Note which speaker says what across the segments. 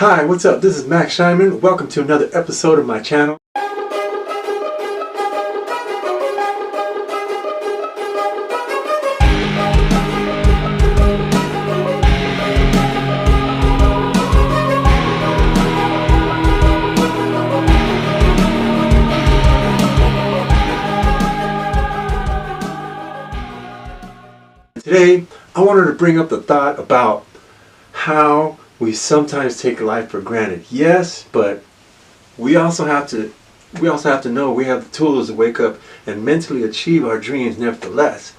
Speaker 1: Hi, what's up? This is Max Shineman. Welcome to another episode of my channel. Today, I wanted to bring up the thought about how we sometimes take life for granted. Yes, but we also have to know we have the tools to wake up and mentally achieve our dreams nevertheless.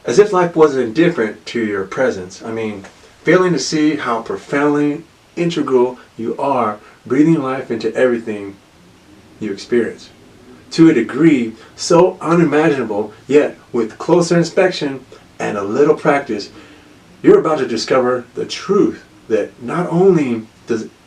Speaker 1: As if life wasn't indifferent to your presence. I mean, failing to see how profoundly integral you are, breathing life into everything you experience. To a degree so unimaginable, yet with closer inspection and a little practice, you're about to discover the truth that not only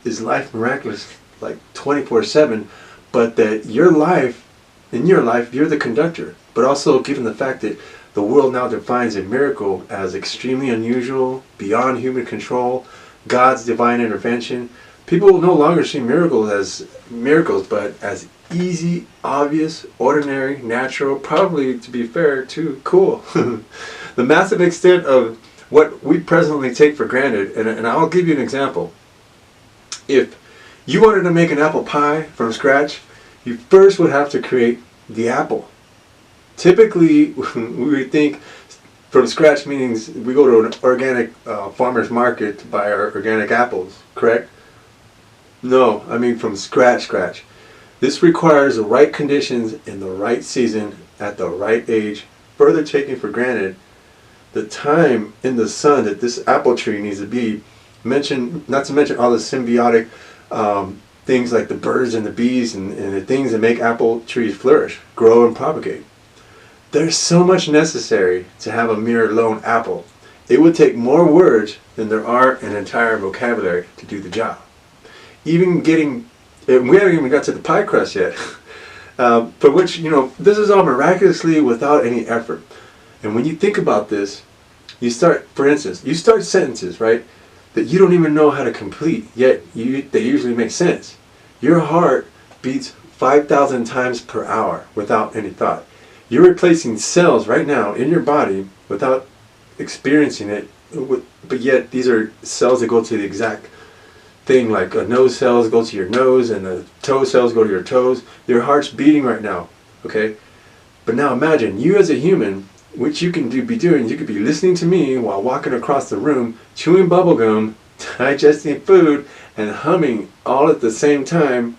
Speaker 1: is life miraculous like 24/7, but that in your life, you're the conductor. But also given the fact that the world now defines a miracle as extremely unusual, beyond human control, God's divine intervention, people will no longer see miracles as miracles, but as easy, obvious, ordinary, natural, probably, to be fair, too cool. The massive extent of what we presently take for granted, and I'll give you an example. If you wanted to make an apple pie from scratch, you first would have to create the apple. Typically, we would think from scratch means we go to an organic farmer's market to buy our organic apples, correct? No, I mean from scratch. This requires the right conditions in the right season at the right age, further taking for granted the time in the sun that this apple tree needs to be, not to mention all the symbiotic things like the birds and the bees and the things that make apple trees flourish, grow and propagate. There's so much necessary to have a mere lone apple. It would take more words than there are an entire vocabulary to do the job. We haven't even got to the pie crust yet, for which, this is all miraculously without any effort. And when you think about this, for instance, you start sentences, right, that you don't even know how to complete, yet they usually make sense. Your heart beats 5,000 times per hour without any thought. You're replacing cells right now in your body without experiencing it, but yet these are cells that go to the exact thing, like nose cells go to your nose and the toe cells go to your toes. Your heart's beating right now, okay? But now imagine, you as a human, which you can be doing, you could be listening to me while walking across the room, chewing bubblegum, digesting food, and humming all at the same time,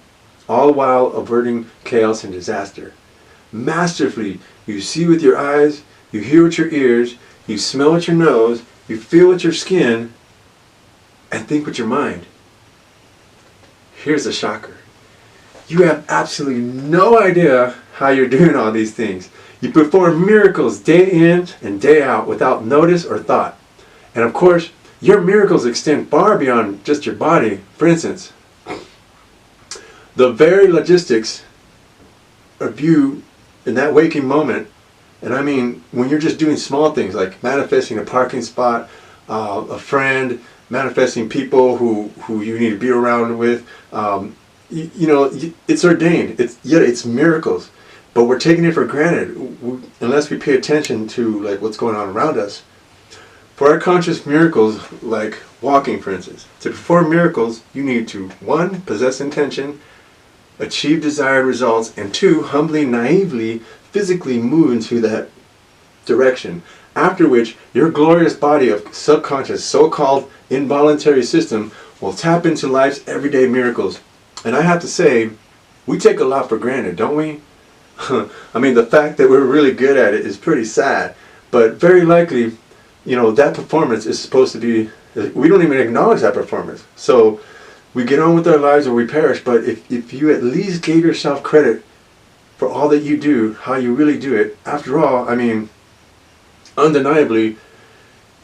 Speaker 1: all while averting chaos and disaster. Masterfully, you see with your eyes, you hear with your ears, you smell with your nose, you feel with your skin, and think with your mind. Here's the shocker. You have absolutely no idea how you're doing all these things. You perform miracles day in and day out without notice or thought. And of course, your miracles extend far beyond just your body. For instance, the very logistics of you in that waking moment, and I mean when you're just doing small things like manifesting a parking spot, a friend, manifesting people who you need to be around with, it's ordained. It's miracles. But we're taking it for granted unless we pay attention to what's going on around us. For our conscious miracles, like walking for instance, to perform miracles you need to 1. Possess intention, achieve desired results, and 2. Humbly, naively, physically move into that direction. After which your glorious body of subconscious, so-called involuntary system will tap into life's everyday miracles. And I have to say, we take a lot for granted, don't we? I mean, the fact that we're really good at it is pretty sad, but very likely, that performance is supposed to be, we don't even acknowledge that performance. So we get on with our lives or we perish, but if you at least gave yourself credit for all that you do, how you really do it, after all, I mean, undeniably,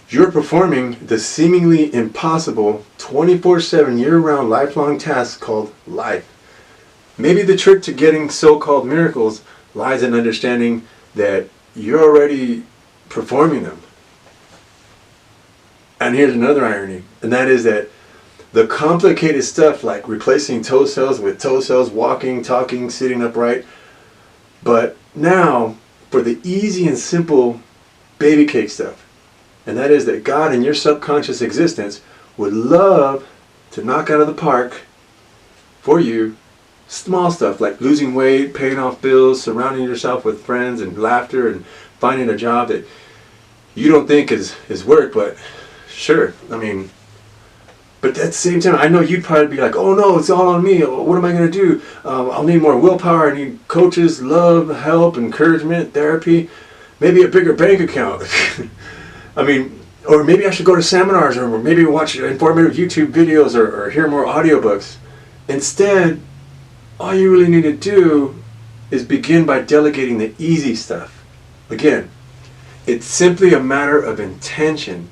Speaker 1: you're performing the seemingly impossible 24/7 year-round lifelong task called life. Maybe the trick to getting so-called miracles lies in understanding that you're already performing them. And here's another irony, and that is that The complicated stuff like replacing toe cells with toe cells, walking, talking, sitting upright. But now, for the easy and simple baby cake stuff, and that is that God in your subconscious existence would love to knock out of the park for you small stuff like losing weight, paying off bills, surrounding yourself with friends and laughter, and finding a job that you don't think is work, but sure, I mean, but at the same time, I know you'd probably be like, oh no, it's all on me. What am I going to do? I'll need more willpower. I need coaches, love, help, encouragement, therapy, maybe a bigger bank account. I mean, or maybe I should go to seminars, or maybe watch informative YouTube videos, or hear more audiobooks. Instead, all you really need to do is begin by delegating the easy stuff. Again, it's simply a matter of intention.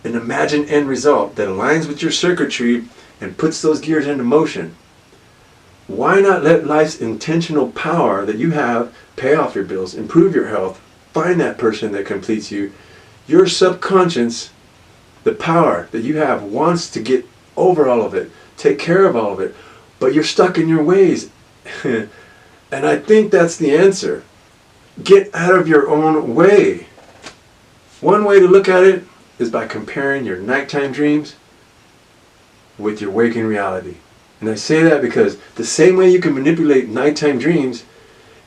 Speaker 1: An imagined end result that aligns with your circuitry and puts those gears into motion. Why not let life's intentional power that you have pay off your bills, improve your health, find that person that completes you? Your subconscious, the power that you have, wants to get over all of it, take care of all of it, but you're stuck in your ways. And I think that's the answer. Get out of your own way. One way to look at it is by comparing your nighttime dreams with your waking reality. And I say that because the same way you can manipulate nighttime dreams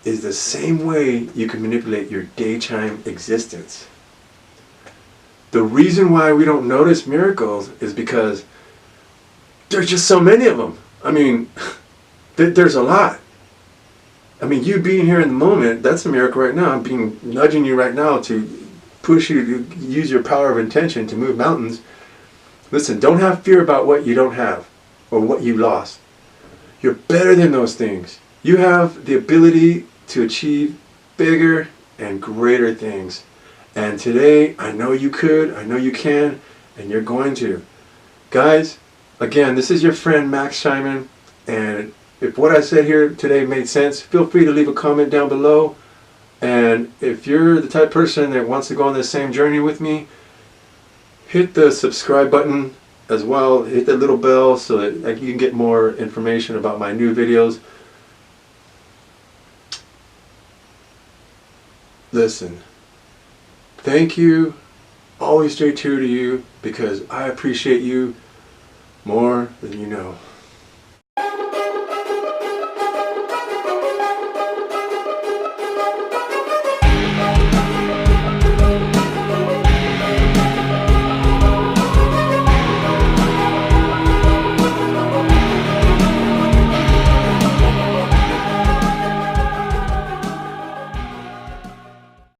Speaker 1: is the same way you can manipulate your daytime existence. The reason why we don't notice miracles is because there's just so many of them. I mean, there's a lot. I mean, you being here in the moment, that's a miracle right now. I'm nudging you right now to push you to use your power of intention to move mountains. Listen, don't have fear about what you don't have or what you lost. You're better than those things. You have the ability to achieve bigger and greater things. And today, I know you could, I know you can, and you're going to. Guys, again, this is your friend Max Shineman, and if what I said here today made sense, feel free to leave a comment down below. And if you're the type of person that wants to go on this same journey with me, hit the subscribe button as well. Hit that little bell so that you can get more information about my new videos. Listen, thank you. Always stay true to you because I appreciate you more than you know.